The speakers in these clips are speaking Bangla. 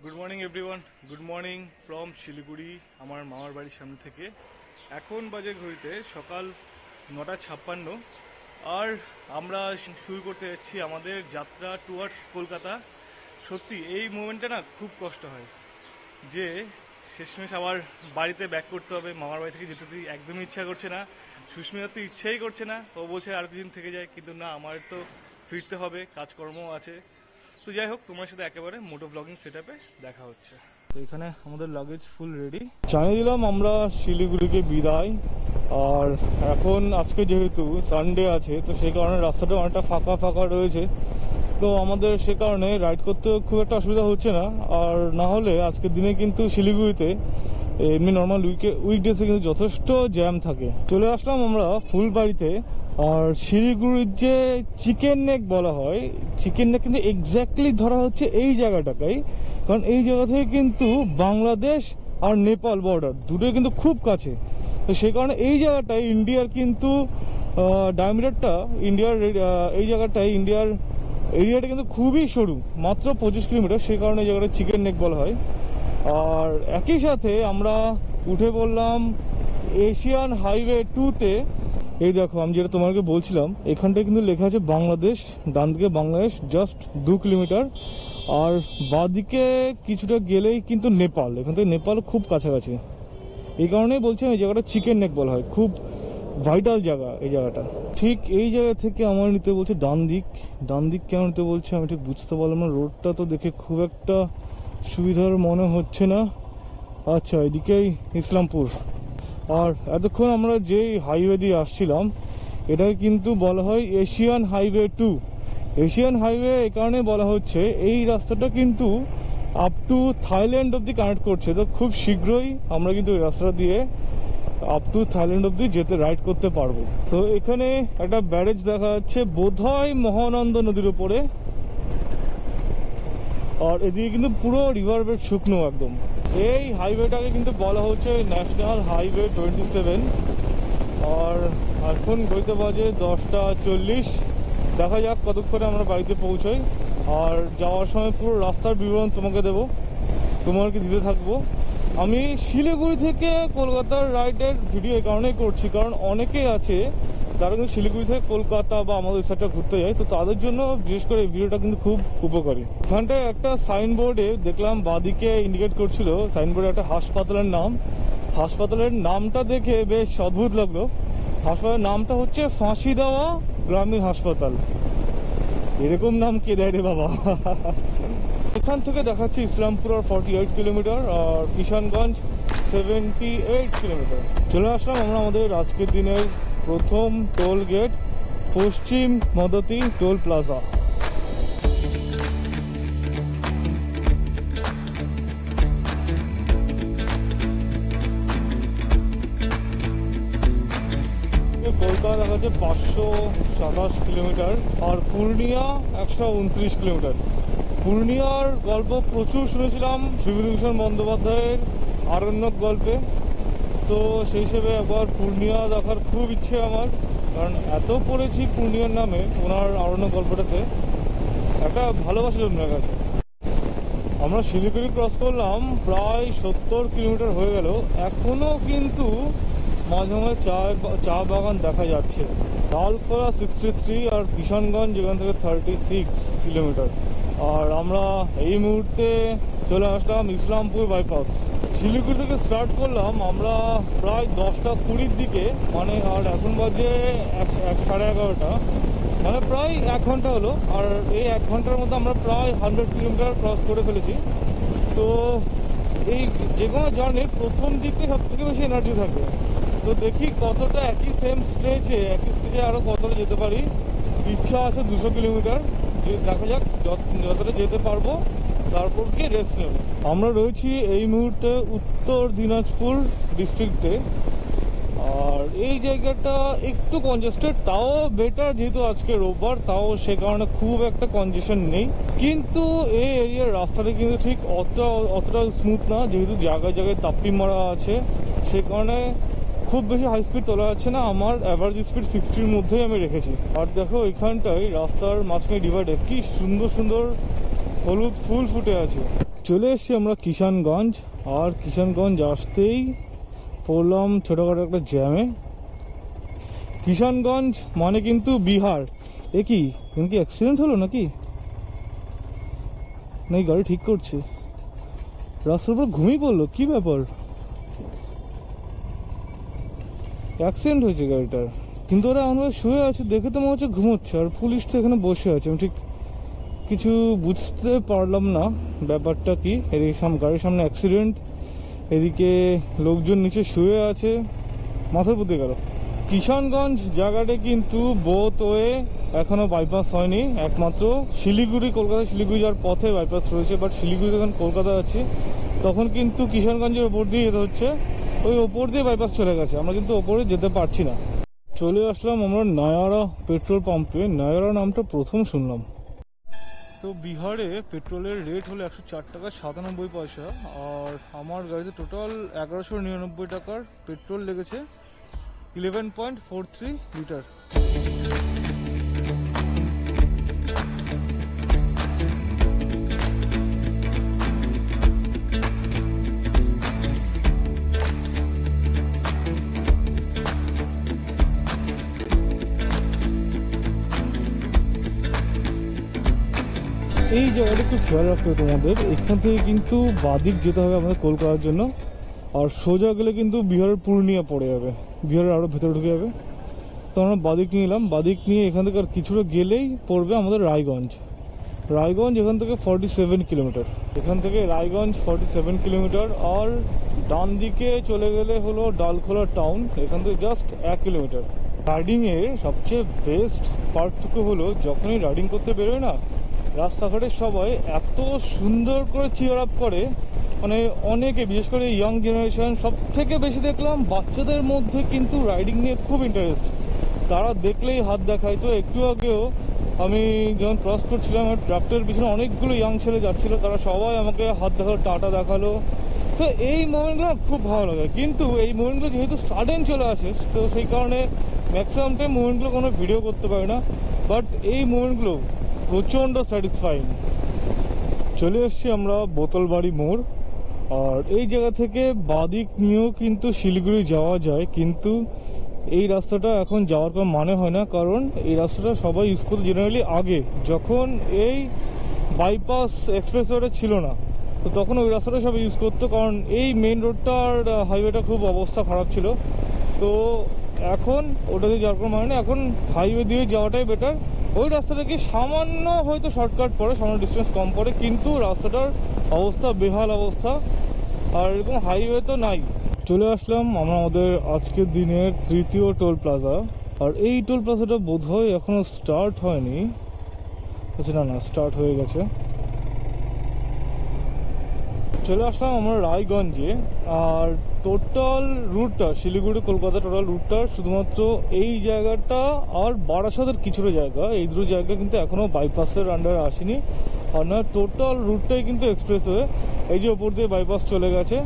Good morning everyone, good morning from Siliguri, আমার মামার বাড়ির সামনে থেকে। এখন বাজে ঘড়িতে সকাল 9:56 আর আমরা শুরু করতে যাচ্ছি আমাদের যাত্রা টুয়ার্ডস কলকাতা। সত্যি এই মোমেন্টটা না খুব কষ্ট হয় যে শেষমেশ আবার বাড়িতে ব্যাক করতে হবে। মামার বাড়ি থেকে যেতে একদমই ইচ্ছা করছে না, সুস্মিতার তো ইচ্ছাই করছে না, ও বলছে আর কিছুদিন থেকে যায়, কিন্তু না, আমার তো ফিরতে হবে, কাজকর্মও আছে। তো যাই হোক, তোমার সাথে একেবারে মোটো ব্লগিং সেটআপে দেখা হচ্ছে। তো এখানে আমাদের লাগেজ ফুল রেডি, জানিয়ে দিলাম আমরা শিলিগুড়িকে বিদায়। আর এখন আজকে যেহেতু সানডে আছে, তো সেই কারণে রাস্তাটা অনেকটা ফাঁকা ফাঁকা রয়েছে, তো আমাদের সে কারণে রাইড করতে খুব একটা অসুবিধা হচ্ছে না। আর না হলে আজকের দিনে কিন্তু শিলিগুড়িতে এমনি নর্মাল উইকডেসে কিন্তু যথেষ্ট জ্যাম থাকে। চলে আসলাম আমরা ফুলবাড়িতে। আর শিলিগুড়ির যে চিকেন নেক বলা হয়, চিকেন নেক কিন্তু এক্স্যাক্টলি ধরা হচ্ছে এই জায়গাটাকেই, কারণ এই জায়গা থেকে কিন্তু বাংলাদেশ আর নেপাল বর্ডার দুটোই কিন্তু খুব কাছে। তো সেই কারণে এই জায়গাটায় ইন্ডিয়ার কিন্তু ডায়ামিটারটা ইন্ডিয়ার এই জায়গাটায় ইন্ডিয়ার এরিয়াটা কিন্তু খুবই সরু, মাত্র 25 কিলোমিটার। সেই কারণে এই জায়গাটা চিকেন নেক বলা হয়। আর একই সাথে আমরা উঠে পড়লাম এশিয়ান হাইওয়ে 2-তে। এই দেখো, আমি যেটা তোমাকে বলছিলাম, এখানটায় কিন্তু লেখা আছে বাংলাদেশ, ডান দিকে বাংলাদেশ জাস্ট 2 কিলোমিটার, আর বাঁদিকে কিছুটা গেলেই কিন্তু নেপাল। এখান থেকে নেপাল খুব কাছাকাছি। এই কারণেই বলছি এই জায়গাটা চিকেন নেক বলা হয়, খুব ভাইটাল জায়গা এই জায়গাটা। ঠিক এই জায়গা থেকে আমার নিতে বলছে ডান দিক। ডান দিক কেন নিতে বলছে আমি ঠিক বুঝতে পারলাম না, রোডটা তো দেখে খুব একটা সুবিধার মনে হচ্ছে না। আচ্ছা, এদিকেই ইসলামপুর। আর এতক্ষণ আমরা যেই হাইওয়ে দিয়ে আসছিলাম, এটাকে কিন্তু বলা হয় এশিয়ান হাইওয়ে 2। এশিয়ান হাইওয়ে এই কারণে বলা হচ্ছে, এই রাস্তাটা কিন্তু আপ টু থাইল্যান্ড অব্দি কানেক্ট করছে। তো খুব শীঘ্রই আমরা কিন্তু এই রাস্তা দিয়ে আপ টু থাইল্যান্ড অব্দি যেতে রাইড করতে পারবো। তো এখানে একটা ব্যারেজ দেখা যাচ্ছে, বোধহয় মহানন্দা নদীর উপরে। আর এদিকে কিন্তু পুরো রিভার বেড শুকনো একদম। এই হাইওয়েটাকে কিন্তু বলা হচ্ছে ন্যাশনাল হাইওয়ে 27। আর এখন ঘড়িতে বাজে 10:40। দেখা যাক কতক্ষণে আমরা বাড়িতে পৌঁছাই। আর যাওয়ার সময় পুরো রাস্তার বিবরণ তোমাকে দেবো, তোমাকে দিতে থাকবো। আমি শিলিগুড়ি থেকে কলকাতার রাইডের ভিডিও এই কারণেই করছি, কারণ অনেকেই আছে যারা কিন্তু শিলিগুড়ি থেকে কলকাতা বা আমাদের সাইডটা ঘুরতে যায়, তো তাদের জন্য বিশেষ করে এই ভিডিওটা কিন্তু খুব উপকারী। এখানটায় একটা সাইনবোর্ডে দেখলাম বাঁদিকে ইন্ডিকেট করছিল, সাইনবোর্ডে একটা হাসপাতালের নাম। হাসপাতালের নামটা দেখে বেশ অদ্ভুত লাগলো। হাসপাতালের নামটা হচ্ছে ফাঁসি দেওয়া গ্রামীণ হাসপাতাল। এরকম নাম কে দেয় রে বাবা। এখান থেকে দেখাচ্ছে ইসলামপুর আর 48 কিলোমিটার, আর কিষানগঞ্জ 78 কিলোমিটার। চলে আসলাম আমরা আমাদের আজকের দিনের প্রথম টোল গেট, পশ্চিম মদতি টোল প্লাজা। কলকাতা দেখা যাচ্ছে 527 কিলোমিটার, আর পূর্ণিয়া 129 কিলোমিটার। পূর্ণিয়ার গল্প প্রচুর শুনেছিলাম বিভূতিভূষণ বন্দ্যোপাধ্যায়ের আরণ্যক গল্পে, তো সেই হিসেবে একবার পূর্ণিয়া দেখার খুব ইচ্ছে আমার, কারণ এত পড়েছি পূর্ণিয়ার নামে ওনার আরণ্যক গল্পটাতে, একটা ভালোবাসা জন্মে গেছে। আমরা শিলিগুড়ি ক্রস করলাম, প্রায় 70 কিলোমিটার হয়ে গেল, এখনো কিন্তু মাঝে মাঝে চা বাগান দেখা যাচ্ছে। লালখোলা 63 আর কিষানগঞ্জ এখান থেকে 36 কিলোমিটার। আর আমরা এই মুহূর্তে চলে আসলাম ইসলামপুর বাইপাস। শিলিগুড়ি থেকে স্টার্ট করলাম আমরা প্রায় 10:20 দিকে, মানে আর এখন বাজে 11:30, মানে প্রায় 1 ঘন্টা হলো। আর এই 1 ঘন্টার মধ্যে আমরা প্রায় 100 কিলোমিটার ক্রস করে ফেলেছি। তো এই যে কোনো জার্নির প্রথম দিকে সব থেকে বেশি এনার্জি থাকে, তো দেখি কতটা একই সেম স্টেজে আরও কতটা যেতে পারি। ইচ্ছা আছে 200 কিলোমিটার, দেখা যাক যতটা যেতে পারবো, তারপর গিয়ে রেস্ট নেব। আমরা রয়েছি এই মুহূর্তে উত্তর দিনাজপুর ডিস্ট্রিক্টে। আর এই জায়গাটা একটু কনজেস্টেড, তাও বেটার যেহেতু আজকে রোববার, তাও সে কারণে খুব একটা কনজেশন নেই। কিন্তু এই এরিয়ার রাস্তাটা কিন্তু ঠিক অতটা স্মুথ না, যেহেতু জায়গায় জায়গায় তাপ্পি মারা আছে, সে কারণে খুব বেশি হাই স্পিড তোলা যাচ্ছে না। আমার অ্যাভারেজ স্পিড 60-র মধ্যেই আমি রেখেছি। আর দেখো এখানটায় রাস্তার মাঝখানে ডিভাইডে কি সুন্দর সুন্দর হলুদ ফুল ফুটে আছে। চলে এসছি আমরা কিষানগঞ্জ, আর কিষানগঞ্জ আসতেই পড়লাম ছোটোখাটো একটা জ্যামে। কিষানগঞ্জ মানে কিন্তু বিহার। এ কি অ্যাক্সিডেন্ট হলো নাকি? না এই গাড়ি ঠিক করছে, রাস্তার উপর ঘুমিয়ে পড়লো, কি ব্যাপার? অ্যাক্সিডেন্ট হয়েছে গাড়িটার, কিন্তু ওরা আমাদের শুয়ে আছে দেখে তো মনে হচ্ছে ঘুমোচ্ছে, আর পুলিশ তো এখানে বসে আছে। আমি ঠিক কিছু বুঝতে পারলাম না ব্যাপারটা কি। এদিকে গাড়ির সামনে অ্যাক্সিডেন্ট, এদিকে লোকজন নিচে শুয়ে আছে, মাথার বুদ্ধি গেল। কিষানগঞ্জ জায়গাটা কিন্তু বোথ ওয়ে এখনো বাইপাস হয়নি, একমাত্র শিলিগুড়ি, কলকাতা শিলিগুড়ি যাওয়ার পথে বাইপাস রয়েছে। বাট শিলিগুড়ি যখন কলকাতা আছি তখন কিন্তু কিষানগঞ্জের ওপর দিয়ে যেতে হচ্ছে, ওই ওপর দিয়ে বাইপাস চলে গেছে, আমরা কিন্তু ওপরে যেতে পারছি না। চলে আসলাম আমরা নায়ারা পেট্রোল পাম্পে। নায়ারা নামটা প্রথম শুনলাম। তো বিহারে পেট্রোলের রেট হলো 104 টাকা 97 পয়সা, আর আমার গাড়িতে টোটাল 1199 টাকার পেট্রোল লেগেছে, 11.43 লিটার। এই জায়গাটা একটু খেয়াল রাখতে হবে তোমাদের, এখান থেকে কিন্তু বাদিক যেতে হবে আমাদের কলকাতার জন্য, আর সোজা গেলে কিন্তু বিহারের পূর্ণিয়া পড়ে যাবে, বিহারের আরও ভেতরে ঢুকে যাবে। তো আমরা বাদিক নিলাম, বাদিক নিয়ে এখান থেকে আর কিছুটা গেলেই পড়বে আমাদের রায়গঞ্জ। রায়গঞ্জ এখান থেকে 47 কিলোমিটার, এখান থেকে রায়গঞ্জ 47 কিলোমিটার। আর ডান দিকে চলে গেলে হলো ডালখোলা টাউন, এখান থেকে জাস্ট 1 কিলোমিটার। রাইডিংয়ে সবচেয়ে বেস্ট পার্থক্য হলো যখনই রাইডিং করতে বেরোয় না, রাস্তাঘাটে সবাই এত সুন্দর করে চিয়ার আপ করে, মানে অনেকে, বিশেষ করে ইয়াং জেনারেশন, সব থেকে বেশি দেখলাম বাচ্চাদের মধ্যে কিন্তু রাইডিং নিয়ে খুব ইন্টারেস্ট। তারা দেখলেই হাত দেখায়। তো একটু আগেও আমি যখন ক্রস করছিলাম, আমার ট্রাক্টরের পিছনে অনেকগুলো ইয়াং ছেলে যাচ্ছিলো, তারা সবাই আমাকে হাত দেখালো, টাটা দেখালো। তো এই মোমেন্টগুলো খুব ভালো লাগে, কিন্তু এই মোমেন্টগুলো যেহেতু সাডেন চলে আসে, তো সেই কারণে ম্যাক্সিমাম টাইম মোমেন্টগুলো কোনো ভিডিও করতে পারি না। বাট এই মোমেন্টগুলো প্রচণ্ড স্যাটিসফাইং। চলে এসছি আমরা বোতলবাড়ি মোড়, আর এই জায়গা থেকে বাদিক নিয়েও কিন্তু শিলিগুড়ি যাওয়া যায়, কিন্তু এই রাস্তাটা এখন যাওয়ার কোনো মানে হয় না, কারণ এই রাস্তাটা সবাই ইউজ করতো জেনারেলি আগে, যখন এই বাইপাস এক্সপ্রেসওয়েটা ছিল না, তো তখন ওই রাস্তাটা সবাই ইউজ করতো, কারণ এই মেন রোডটা আর হাইওয়েটা খুব অবস্থা খারাপ ছিল। তো এখন ওটা দিয়ে যাওয়ার কোনো মানে নেই, এখন হাইওয়ে দিয়ে যাওয়াটাই বেটার। ওই রাস্তাটা কি সামান্য হয়তো শর্টকাট পড়ে, সামান্য ডিস্টেন্স কম পড়ে, কিন্তু রাস্তাটার অবস্থা বেহাল অবস্থা, আর এরকম হাইওয়ে তো নাই। চলে আসলাম আমরা আমাদের আজকের দিনের তৃতীয় টোল প্লাজা, আর এই টোল প্লাজাটা বোধহয় এখনো স্টার্ট হয়নি। আচ্ছা না, স্টার্ট হয়ে গেছে। চলে আসলাম আমরা রায়গঞ্জে, আর টোটাল রুটটা শিলিগুড়ি কলকাতা টোটাল রুটটা শুধুমাত্র এই জায়গাটা আর বারাসাতের কিছুটা জায়গা, এই দুটো জায়গা কিন্তু এখনও বাইপাসের আন্ডারে আসেনি। আর না, টোটাল রুটটাই কিন্তু এক্সপ্রেসওয়ে, এই যে ওপর দিয়ে বাইপাস চলে গেছে।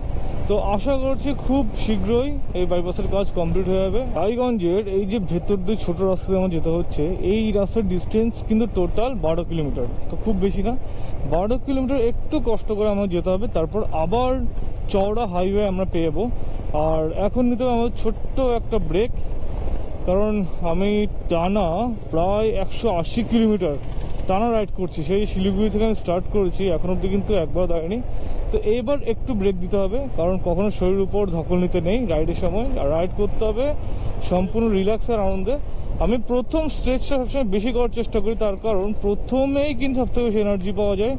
তো আশা করছি খুব শীঘ্রই এই বাইপাসের কাজ কমপ্লিট হয়ে যাবে। রায়গঞ্জের এই যে ভেতর দিয়ে ছোটো রাস্তা দিয়ে আমার যেতে হচ্ছে, এই রাস্তার ডিস্টেন্স কিন্তু টোটাল 12 কিলোমিটার, তো খুব বেশি না। 12 কিলোমিটার একটু কষ্ট করে আমার যেতে হবে, তারপর আবার চওড়া হাইওয়ে আমরা পেয়ে যাবো। আর এখন নিতে হবে আমাদের ছোট্ট একটা ব্রেক, কারণ আমি টানা প্রায় 180 কিলোমিটার টানা রাইড করছি, সেই শিলিগুড়ি থেকে আমি স্টার্ট করেছি, এখন অবধি কিন্তু একবার দাঁড়ায়নি। তো এইবার একটু ব্রেক দিতে হবে, কারণ কখনো শরীরের উপর ধকল নিতে নেই রাইডের সময়, আর রাইড করতে হবে সম্পূর্ণ রিল্যাক্স আর আনন্দে। আমি প্রথম স্ট্রেচটা সবসময় বেশি করার চেষ্টা করি, তার কারণ প্রথমেই কিন্তু সবথেকে বেশি এনার্জি পাওয়া যায়।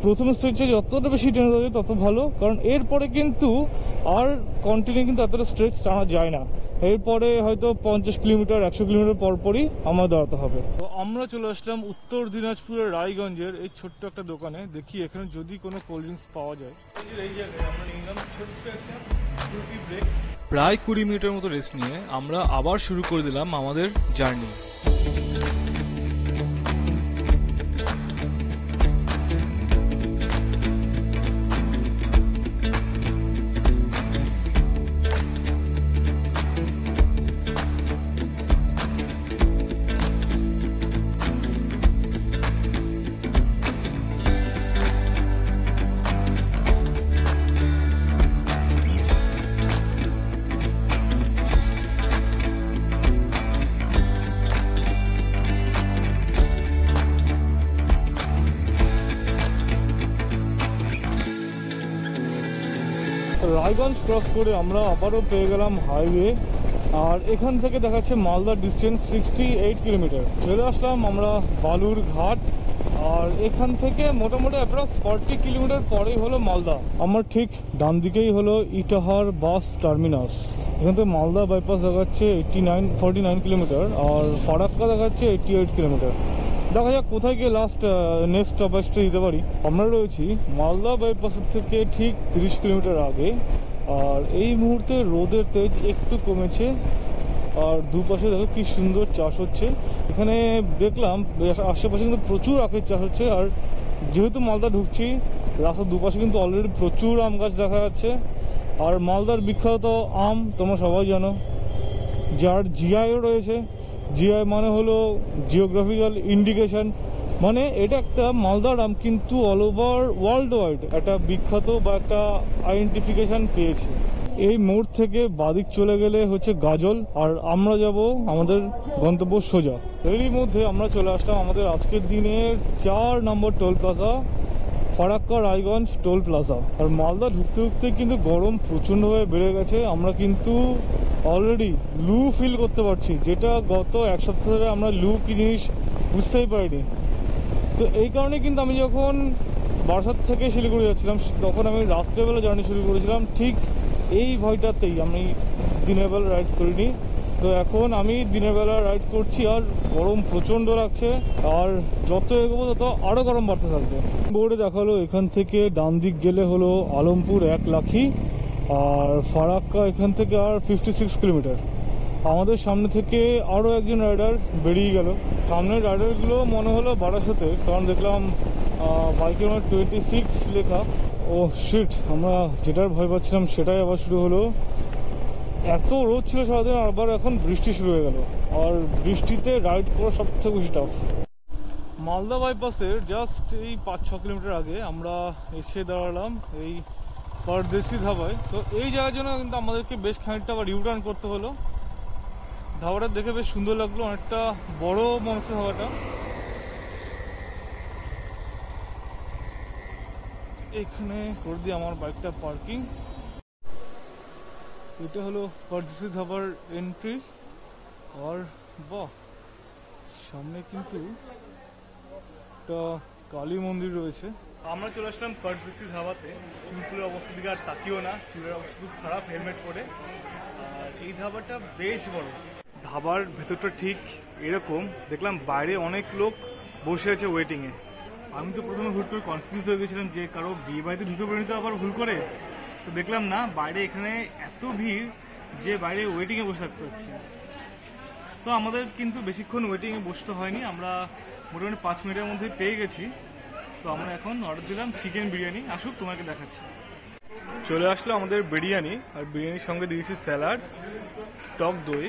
প্রথম স্ট্রেচে যতটা বেশি টেনে দেওয়া যায় তত ভালো, কারণ এরপরে কিন্তু আর কন্টিনিউ কিন্তু এতটা স্ট্রেচ টানা যায় না। এরপরে হয়তো 50 কিলোমিটার 100 কিলোমিটার পরপরই আমার দাঁড়াতে হবে। তো আমরা চলে আসলাম উত্তর দিনাজপুরের রায়গঞ্জের এই ছোট্ট একটা দোকানে, দেখি এখানে যদি কোনো কোল্ড ড্রিঙ্কস পাওয়া যায়। এই জায়গায় আমরা নিলাম ছোট্ট একটা ফ্রুটি ব্রেক। প্রায় 20 মিনিটের মতো রেস্ট নিয়ে আমরা আবার শুরু করে দিলাম আমাদের জার্নি। রায়গঞ্জ ক্রস করে আমরা আবারও পেয়ে গেলাম হাইওয়ে। আর এখান থেকে দেখাচ্ছে মালদা ডিস্টেন্স 68 কিলোমিটার। চলে আসলাম আমরা বালুর ঘাট। আর এখান থেকে মোটামুটি অ্যাপ্রক্স 40 কিলোমিটার পরেই হলো মালদা। আমার ঠিক ডান দিকেই হলো ইটাহার বাস টার্মিনাস। এখান থেকে মালদা বাইপাস দেখাচ্ছে 49 কিলোমিটার, আর ফারাক্কা দেখাচ্ছে 88 কিলোমিটার। দেখা যাক কোথায় গিয়ে নেক্সট স্টপেজটা দিতে পারি। আমরা রয়েছি মালদা বাইপাসের থেকে ঠিক 30 কিলোমিটার আগে। আর এই মুহূর্তে রোদের তেজ একটু কমেছে, আর দুপাশে দেখো কি সুন্দর চাষ হচ্ছে। এখানে দেখলাম আশেপাশে কিন্তু প্রচুর আখের চাষ হচ্ছে। আর যেহেতু মালদা ঢুকছি, রাস্তার দুপাশে কিন্তু অলরেডি প্রচুর আম গাছ দেখা যাচ্ছে। আর মালদার বিখ্যাত আম তোমরা সবাই জানো, যার জিআইও রয়েছে। জিআই মানে হলো জিওগ্রাফিক্যাল ইন্ডিকেশন, মানে এটা একটা মালদার আম কিন্তু অল ওভার ওয়ার্ল্ড ওয়াইড একটা বিখ্যাত বা একটা আইডেন্টিফিকেশন পেয়েছে। এই মোড় থেকে বাদিক চলে গেলে হচ্ছে গাজল, আর আমরা যাব আমাদের গন্তব্য সোজা। এরই মধ্যে আমরা চলে আসলাম আমাদের আজকের দিনের 4 নম্বর toll plaza, Farakka Raiganj toll plaza. আর মালদা ঢুকতে ঢুকতে কিন্তু গরম প্রচণ্ডভাবে বেড়ে গেছে। আমরা কিন্তু অলরেডি লু ফিল করতে পারছি, যেটা গত এক সপ্তাহ ধরে আমরা লু কি জিনিস বুঝতেই পারিনি। তো এই কারণে কিন্তু আমি যখন বারাসাত থেকে শিলিগুড়ি যাচ্ছিলাম, তখন আমি রাত্রেবেলা জার্নি শুরু করেছিলাম ঠিক এই ভয়টাতেই। আমি দিনের বেলা রাইড করিনি। তো এখন আমি দিনের বেলা রাইড করছি, আর গরম প্রচণ্ড লাগছে। আর যত এগোবো তত আরও গরম বাড়তে থাকবে। বোর্ডে দেখালো এখান থেকে ডান দিক গেলে হলো আলমপুর 1 লাখি, আর ফারাক্কা এখান থেকে আর 56 কিলোমিটার। আমাদের সামনে থেকে আরও একজন রাইডার বেরিয়ে গেল। সামনের রাইডারগুলো মনে হলো বারাসাতে, কারণ দেখলাম বাইকের আমার 26 লেখা। ও শিট, আমরা যেটার ভয় পাচ্ছিলাম সেটাই আবার শুরু হলো। এত রোদ ছিল সারাদিন, আবার এখন বৃষ্টি শুরু হয়ে গেল। আর বৃষ্টিতে রাইড করা সবথেকে বেশি টাফ। মালদা বাইপাসের জাস্ট এই 5-6 কিলোমিটার আগে আমরা এসে দাঁড়ালাম এই পরদেশি ধাবায়। তো এই জায়গার জন্য কিন্তু আমাদেরকে বেশ খানিকটা আবার ইউটার্ন করতে হলো। ধাবাটা দেখে বেশ সুন্দর লাগলো, অনেকটা বড় মনে হচ্ছে ধাবাটা। এখানে করে দিই আমার বাইকটা পার্কিং। এটা হলো পরদেশি ধাবার এন্ট্রি। আর বাহ, সামনে কিন্তু একটা কালী মন্দির রয়েছে। আমরা চলে আসলাম পরদেশি ধাবাতে। চুলফুলের অবস্থা দিকে আর তাকিও না, চুলের অবস্থা খুব খারাপ হেলমেট পরে। আর এই ধাবাটা বেশ বড়। ধাবার ভেতরটা ঠিক এরকম। দেখলাম বাইরে অনেক লোক বসে আছে ওয়েটিংয়ে। আমি তো প্রথমে হুট করে কনফিউজ হয়ে গেছিলাম যে কারো বিয়ে বাড়িতে ঢুকে পড়ে তো আবার ভুল করে। তো দেখলাম না, বাইরে এখানে এত ভিড় যে বাইরে ওয়েটিংয়ে বসে থাকতে হচ্ছে। তো আমাদের কিন্তু বেশিক্ষণ ওয়েটিংয়ে বসতে হয়নি, আমরা মোটামুটি 5 মিনিটের মধ্যে পেয়ে গেছি। তো আমরা এখন অর্ডার দিলাম চিকেন বিরিয়ানি। আসুক তোমাকে দেখাচ্ছি। চলে আসলো আমাদের বিরিয়ানি, আর বিরিয়ানির সঙ্গে দিয়েছি স্যালাড, টক দই,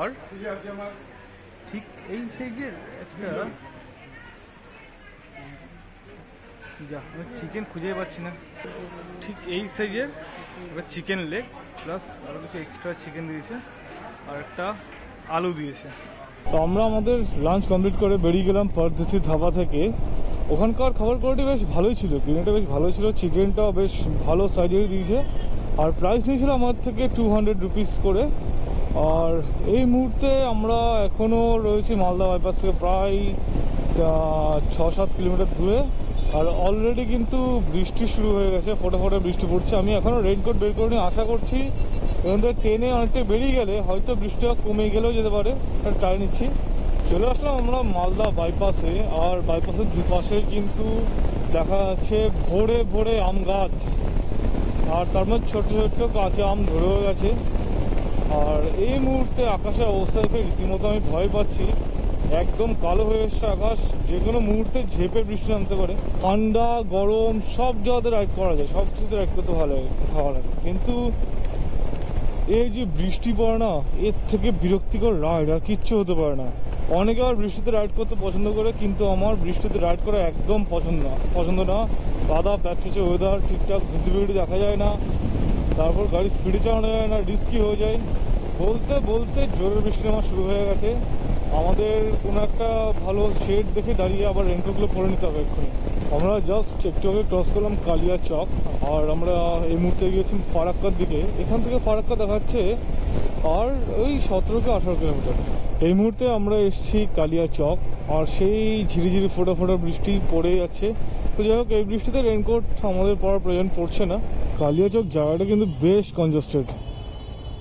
আর ঠিক এই সাইজের একটা আমি চিকেন খুঁজে পাচ্ছি না, ঠিক এই সাইজের একটা চিকেন লেগ, প্লাস আরও কিছু এক্সট্রা চিকেন দিয়েছে, আর একটা আলু দিয়েছে। তো আমরা আমাদের লাঞ্চ কমপ্লিট করে বেরিয়ে গেলাম পরদেশি ধাবা থেকে। ওখানকার খাবার কোয়ালিটি বেশ ভালোই ছিল, বিরিয়ানিটা বেশ ভালোই ছিল, চিকেনটাও বেশ ভালো সাইজেরই দিয়েছে। আর প্রাইস নিয়েছিল আমার থেকে 200 রুপিস করে। আর এই মুহূর্তে আমরা এখনও রয়েছি মালদা বাইপাস থেকে প্রায় 6-7 কিলোমিটার দূরে। আর অলরেডি কিন্তু বৃষ্টি শুরু হয়ে গেছে, ফোটা ফোটা বৃষ্টি পড়ছে। আমি এখনও রেইনকোট বের করে নিয়ে আশা করছি এখান থেকে ট্রেনে অনেকটা বেরিয়ে গেলে হয়তো বৃষ্টিটা কমে গেলেও যেতে পারে, ট্রাই নিচ্ছি। চলে আসলাম আমরা মালদা বাইপাসে। আর বাইপাসের দুপাশে কিন্তু দেখা যাচ্ছে ভোরে ভোরে আম গাছ, আর তার মধ্যে ছোট্ট ছোট্ট কাঁচা আম ধরেও গেছে। আর এই মুহূর্তে আকাশের অবস্থা দেখে রীতিমতো আমি ভয় পাচ্ছি। একদম কালো হয়ে এসছে আকাশ, যে কোনো মুহূর্তে ঝেপে বৃষ্টি নামতে পারে। ঠান্ডা গরম সব জায়গাতে রাইড করা যায়, সব কিছুতে রাইড করতে ভালো লাগে, কিন্তু এই যে বৃষ্টি পড়ে না, এর থেকে বিরক্তিকর রাইড আর কিচ্ছু হতে পারে না। অনেকে আবার বৃষ্টিতে রাইড করতে পছন্দ করে, কিন্তু আমার বৃষ্টিতে রাইড করা একদম পছন্দ না। কাদা প্যাচপেচে ওয়েদার, ঠিকঠাক ভিজিবিলিটি দেখা যায় না, তারপর গাড়ি স্পিডে চালানো যায় না, রিস্কি হয়ে যায়। বলতে বলতে জোরের বৃষ্টি আমার শুরু হয়ে গেছে। আমাদের কোনো একটা ভালো শেড দেখে দাঁড়িয়ে আবার রেনকোটগুলো পরে নিতে হবে এক্ষুনি। আমরা জাস্ট একটু আগে ক্রস করলাম কালিয়া চক, আর আমরা এই মুহূর্তে গিয়েছি ফারাক্কার দিকে। এখান থেকে ফারাক্কা দেখাচ্ছে আর ওই 17 কি 18 কিলোমিটার। এই মুহূর্তে আমরা এসেছি কালিয়া চক, আর সেই ঝিরিঝিরি ফোটা ফোটা বৃষ্টি পড়ে যাচ্ছে। তো যাই হোক, এই বৃষ্টিতে রেনকোট আমাদের পরার প্রয়োজন পড়ছে না। কালিয়া চক জায়গাটা কিন্তু বেশ কনজেস্টেড।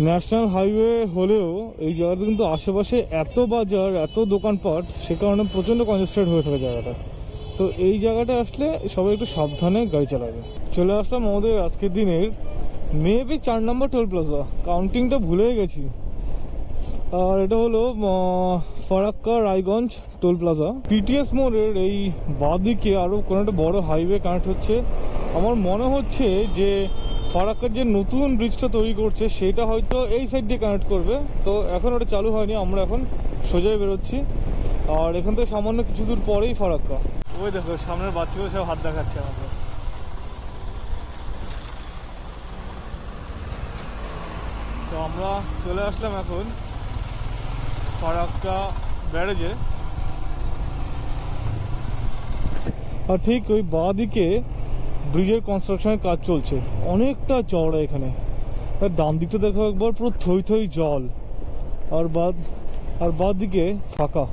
ন্যাশনাল হাইওয়ে হলেও এই জায়গাটা কিন্তু আশেপাশে এত বাজার, এত দোকানপাট, সে কারণে প্রচণ্ড কনজেস্টেড হয়ে থাকে জায়গাটা। তো এই জায়গাটা আসলে সবাই একটু সাবধানে গাড়ি চালাবে। চলে আসলাম আমাদের আজকের দিনের মেবি 4 নম্বর টোল প্লাজা, কাউন্টিংটা ভুলে গেছি। আর এটা হলো Farakka Raiganj toll plaza. PTS মোড়ের এই বাঁদিকে আরও কোনো একটা বড় হাইওয়ে কানেক্ট হচ্ছে। আমার মনে হচ্ছে যে ফারাক্কার যে নতুন ব্রিজটা তৈরি করছে সেটা হয়তো এই সাইড দিয়ে কানেক্ট করবে। তো এখন ওটা চালু হয়নি, আমরা এখন সোজাই বেরোচ্ছি। আর এখান থেকে সামান্য কিছু দূর পরেই ফারাক্কা। ওই দেখো সামনের বাচ্চাগুলো সব হাত দেখাচ্ছে আমাকে। তো আমরা চলে আসলাম এখন ফারাক্কা ব্যারেজে। আর ঠিক ওই বাঁ দিকে ব্রিজের কনস্ট্রাকশনের কাজ চলছে, অনেকটা চওড়া এখানে। আর ডান দিকটা দেখো একবার, পুরো থই থই জল, আর বাদ দিকে ফাঁকা।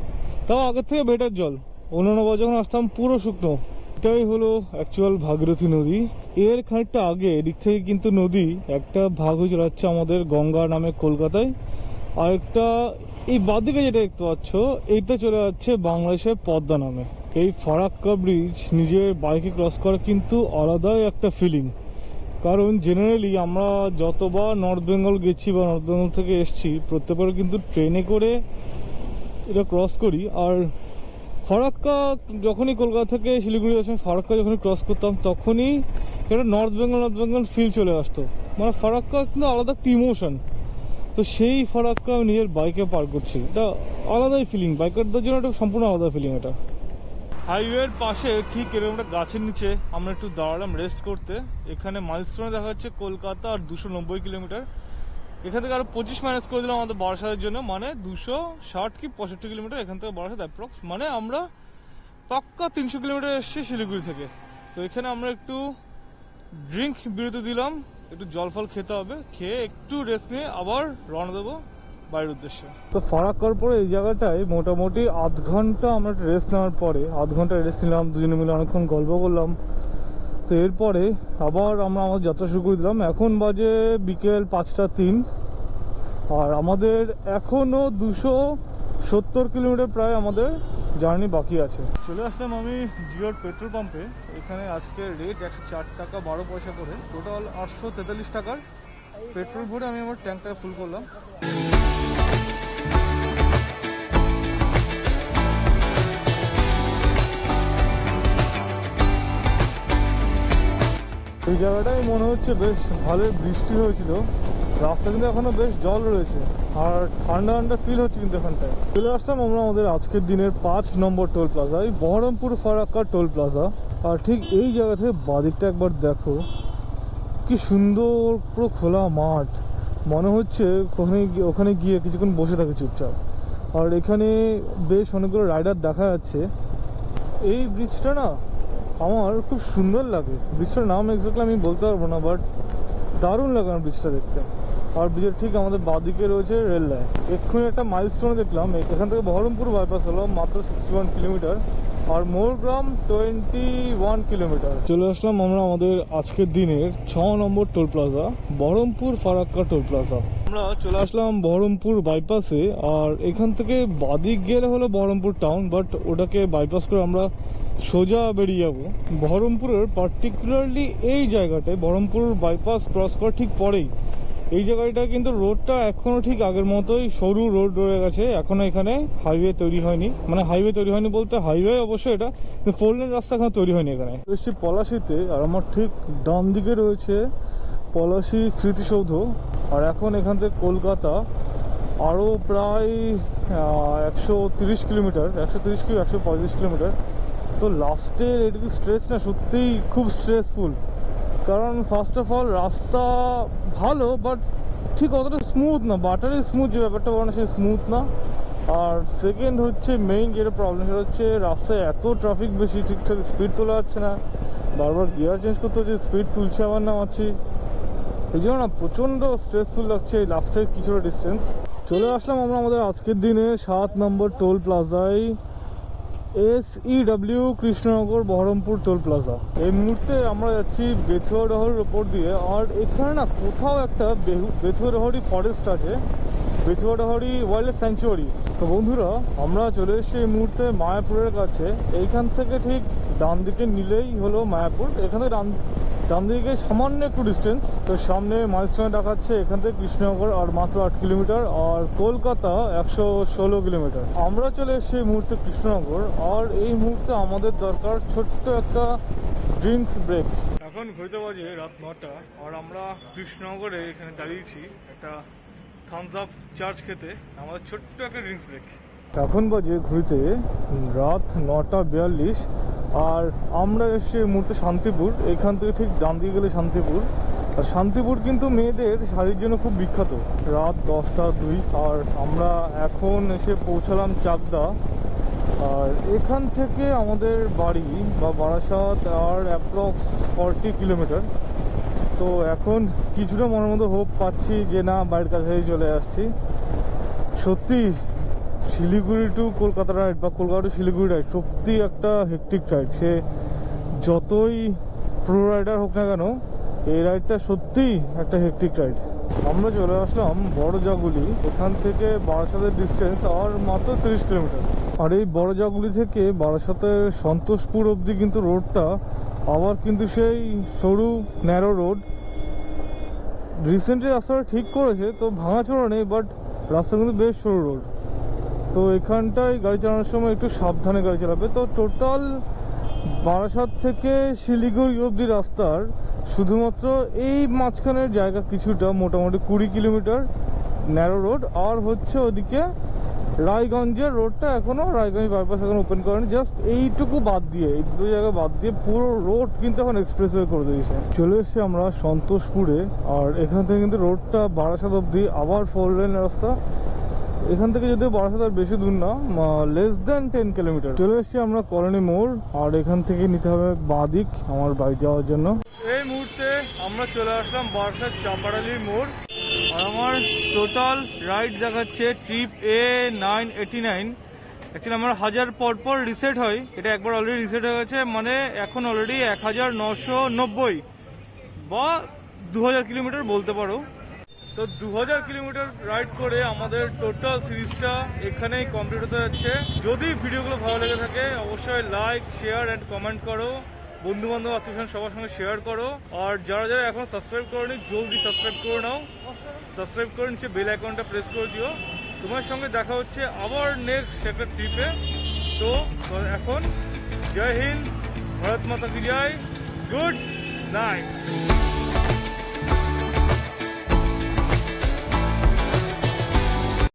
তাও আগের থেকে বেটার জল। অন্যান্য বার যখন আসতাম পুরো শুকনো। এটাই হলো অ্যাকচুয়াল ভাগীরথী নদী। এর খানিকটা আগে এদিক থেকে কিন্তু নদী একটা ভাগ হয়ে চলে যাচ্ছে আমাদের গঙ্গা নামে কলকাতায়। আর একটা এই বাঁদিকে যেটা দেখতে পাচ্ছ, এইটা চলে যাচ্ছে বাংলাদেশের পদ্মা নামে। এই ফারাক্কা ব্রিজ নিজের বাইকে ক্রস করা কিন্তু আলাদাই একটা ফিলিং। কারণ জেনারেলি আমরা যতবার নর্থ বেঙ্গল গেছি বা নর্থ বেঙ্গল থেকে এসছি, প্রত্যেকবার কিন্তু ট্রেনে করে এটা ক্রস করি। আর ফারাক্কা যখনই কলকাতা থেকে শিলিগুড়ি আসে, ফারাক্কা যখনই ক্রস করতাম তখনই একটা নর্থ বেঙ্গল ফিল চলে আসতো। মানে ফারাক্কা কিন্তু আলাদা একটা ইমোশন। তো সেই ফারাক্কা আমি নিজের বাইকে পার করছি, এটা আলাদাই ফিলিং। বাইকারদের জন্য একটা সম্পূর্ণ আলাদা ফিলিং এটা। হাইওয়ের পাশে ঠিক এরকম একটা গাছের নিচে আমরা একটু দাঁড়ালাম রেস্ট করতে। এখানে মাইলস্টোনে দেখা যাচ্ছে কলকাতা আর 290 কিলোমিটার। এখান থেকে আরো 25 মাইনাস করে দিলাম আমাদের বারাসাতের জন্য, মানে 260 কি 65 কিলোমিটার এখান থেকে বারাসাত অ্যাপ্রক্স। মানে আমরা পাক্কা 300 কিলোমিটার এসেছি শিলিগুড়ি থেকে। তো এখানে আমরা একটু ড্রিঙ্ক বিরতি দিলাম, একটু জল ফল খেতে হবে, খেয়ে একটু রেস্ট নিয়ে আবার রওনা দেবো বাড়ির উদ্দেশ্যে। তো ফারাক্কার পরে এই জায়গাটায় মোটামুটি আধ ঘন্টা আমরা রেস্ট নেওয়ার পরে, আধ ঘন্টা রেস্ট নিলাম, দুজনে মিলে অনেকক্ষণ গল্প করলাম। তো এরপরে আবার আমরা আমাদের যাত্রা শুরু করে দিলাম। এখন বাজে বিকেল 5টা 3, আর আমাদের এখনও 270 কিলোমিটার প্রায় আমাদের জার্নি বাকি আছে। চলে আসলাম আমি জিওর পেট্রোল পাম্পে। এখানে আজকে রেট 104 টাকা 12 পয়সা করে, টোটাল 843 টাকার পেট্রোল ভরে আমি আমার ট্যাঙ্কটাকে ফুল করলাম। এই জায়গাটাই মনে হচ্ছে বেশ ভালো বৃষ্টি হয়েছিল, রাস্তা কিন্তু এখনো বেশ জল রয়েছে, আর ঠান্ডা ঠান্ডা ফিল হচ্ছে কিন্তু এখানটায়। চলে আসলাম আমরা আমাদের আজকের দিনের 5 নম্বর টোল প্লাজা, এই বহরমপুর ফারাক্কা টোল প্লাজা। আর ঠিক এই জায়গা থেকে বাদিকটা একবার দেখো, কি সুন্দর পুরো খোলা মাঠ। মনে হচ্ছে ওখানে গিয়ে কিছুক্ষণ বসে থাকে চুপচাপ। আর এখানে বেশ অনেকগুলো রাইডার দেখা যাচ্ছে। এই ব্রিজটা না আমার খুব সুন্দর লাগে। ব্রিজটার নাম এক্স্যাক্টলি আমি বলতে পারবো না, বাট দারুণ লাগে আমার ব্রিজটা দেখতে। আর ব্রিজের ঠিক আমাদের বাঁদিকে রয়েছে রেল লাইন। এক্ষুনি একটা মাইলস্টোনে দেখলাম, এখান থেকে বহরমপুর বাইপাস হলো মাত্র 61 কিলোমিটার, আর মোরগ্রাম 21 কিলোমিটার। চলে আসলাম আমরা আমাদের আজকের দিনের 6 নম্বর toll plaza, Baharampur Farakka toll plaza. আমরা চলে আসলাম বহরমপুর বাইপাসে, আর এখান থেকে বাদিক গেলে হলো বহরমপুর টাউন, বাট ওটাকে বাইপাস করে আমরা সোজা বেরিয়ে যাবো বহরমপুরের। পার্টিকুলারলি এই জায়গাটায় বহরমপুর বাইপাস ক্রস করার ঠিক পরেই এই জায়গাটা কিন্তু রোডটা এখনো ঠিক আগের মতোই সরু রোড রয়ে গেছে। এখনো এখানে হাইওয়ে তৈরি হয়নি, মানে হাইওয়ে তৈরি হয়নি বলতে হাইওয়ে অবশ্যই এটা, 4 লেন রাস্তা এখনো তৈরি হয়নি এখানে। এসছি পলাশিতে, আর আমার ঠিক ডান দিকে রয়েছে পলাশি স্মৃতিসৌধ। আর এখন এখান থেকে কলকাতা আরও প্রায় 130 কিলোমিটার, 130 কি 135 কিলোমিটার। তো লাস্টের এটুকু স্ট্রেচ না সত্যিই খুব স্ট্রেসফুল। কারণ ফার্স্ট অফ অল রাস্তা ভালো, বাট ঠিক অতটা স্মুথ না, বাটারি স্মুথ যে ব্যাপারটা বলে না, সেই স্মুথ না। আর সেকেন্ড হচ্ছে মেইন যেটা প্রবলেম, সেটা হচ্ছে রাস্তায় এত ট্রাফিক বেশি, ঠিকঠাক স্পিড তোলা যাচ্ছে না, বারবার গিয়ার চেঞ্জ করতে হচ্ছে, স্পিড তুলছে আবার নামাচ্ছি, এই জন্য না প্রচণ্ড স্ট্রেসফুল লাগছে এই লাস্টের কিছুটা ডিস্টেন্স। চলে আসলাম আমরা আমাদের আজকের দিনে 7 নম্বর টোল প্লাজায়, SEW Krishnanagar Baharampur toll plaza. এই মুহূর্তে আমরা যাচ্ছি বেথুয়াডহরের ওপর দিয়ে, আর এখানে না কোথাও একটা বেথুয়াডহরি ফরেস্ট আছে, বেথুয়াডহরি ওয়াইল্ড লাইফ স্যাংচুয়ারি। তো বন্ধুরা, আমরা চলে এসেছি এই মুহূর্তে মায়াপুরের কাছে। এইখান থেকে ঠিক ডান দিকে নিলেই হলো মায়াপুর। এখান থেকে ডান দিকে সামান্য একটু ডিস্টেন্স। তো সামনে মাইলস্টোনে দেখাচ্ছে এখান থেকে কৃষ্ণনগর আর মাত্র 8 কিলোমিটার, আর কলকাতা 116 কিলোমিটার। আমরা চলে এসেছি এই মুহূর্তে কৃষ্ণনগর, আর এই মুহূর্তে আমাদের দরকার ছোট্ট একটা ড্রিঙ্কস ব্রেক। এখন ঘড়িতে বাজে রাত 9টা, আর আমরা কৃষ্ণনগরে এখানে দাঁড়িয়েছি একটা থামস আপ চার্জ খেতে, আমাদের ছোট্ট একটা ড্রিঙ্কস ব্রেক। এখন বাজে ঘুরিতে রাত 9:42, আর আমরা এসেছি এই মুহূর্তে শান্তিপুর। এখান থেকে ঠিক ডান দিকে গেলে শান্তিপুর, আর শান্তিপুর কিন্তু মেয়েদের শাড়ির জন্য খুব বিখ্যাত। রাত 10:02, আর আমরা এখন এসে পৌঁছালাম চাকদা। আর এখান থেকে আমাদের বাড়ি বা বারাসাত আর অ্যাপ্রক্স 40 কিলোমিটার। তো এখন কিছুটা মনের মধ্যে হোপ পাচ্ছি যে না, বাড়ির কাছাকাছি চলে আসছি। সত্যি শিলিগুড়ি টু কলকাতা রাইড বা কলকাতা টু শিলিগুড়ি রাইড সত্যি একটা হেক্টিক রাইড। সে যতই প্রো রাইডার হোক না কেন, এই রাইডটা সত্যিই একটা হেক্টিক রাইড। আমরা চলে আসলাম বড় জাগুলি। এখান থেকে বারাসাতের ডিস্টেন্স আর মাত্র 30 কিলোমিটার। আর এই বড় জাগুলি থেকে বারাসাতের সন্তোষপুর অবধি কিন্তু রোডটা আবার কিন্তু সেই সরু ন্যারো রোড। রিসেন্টলি রাস্তাটা ঠিক করেছে, তো ভাঙাচোরা নেই, বাট রাস্তা কিন্তু বেশ সরু রোড। তো এখানটায় গাড়ি চালানোর সময় একটু সাবধানে গাড়ি চালাবে। তো টোটাল বারাসাত থেকে শিলিগুড়ি অবধি রাস্তার শুধুমাত্র এই মাঝখানের জায়গা কিছুটা মোটামুটি 20 কিলোমিটার ন্যারো রোড, আর হচ্ছে ওদিকে রায়গঞ্জের রোডটা এখনো রায়গঞ্জ বাইপাস এখন ওপেন করেনি। জাস্ট এইটুকু বাদ দিয়ে, এই দুটো জায়গা বাদ দিয়ে পুরো রোড কিন্তু এখন এক্সপ্রেসওয়ে করে দিয়েছে। চলে এসেছি আমরা সন্তোষপুরে, আর এখান থেকে কিন্তু রোডটা বারাসাত অবধি আবার 4 লেন রাস্তা। এখান থেকে যদিও বারাসাত আর বেশি দূর না, লেস দেন 10 কিলোমিটার। চলে এসেছি আমরা কলোনি মোড়, আর এখান থেকে নিতে হবে বাঁ দিক আমার বাড়ি যাওয়ার জন্য। এই মুহূর্তে আমরা চলে আসলাম বারাসাত চাপাডালির মোড়, আর আমার টোটাল রাইড দেখাচ্ছে ট্রিপ A989। অ্যাকচুয়ালি আমার 1000 পর রিসেট হয়, এটা একবার অলরেডি রিসেট হয়ে গেছে, মানে এখন অলরেডি 1990 বা 2000 কিলোমিটার বলতে পারো। তো 2000 কিলোমিটার রাইড করে আমাদের টোটাল সিরিজটা এখানেই কমপ্লিট হতে যাচ্ছে। যদি ভিডিওগুলো ভালো লেগে থাকে অবশ্যই লাইক, শেয়ার অ্যান্ড কমেন্ট করো, বন্ধু বান্ধব আত্মীয় সবার সঙ্গে শেয়ার করো, আর যারা যারা এখন সাবস্ক্রাইব করোনি জলদি সাবস্ক্রাইব করে নাও। সাবস্ক্রাইব করে নিচে বেল আইকনটা প্রেস করে দিও। তোমার সঙ্গে দেখা হচ্ছে আবার নেক্সট একটা ট্রিপে। তো এখন জয় হিন্দ, ভারত মাতা কি জয়, গুড নাইট।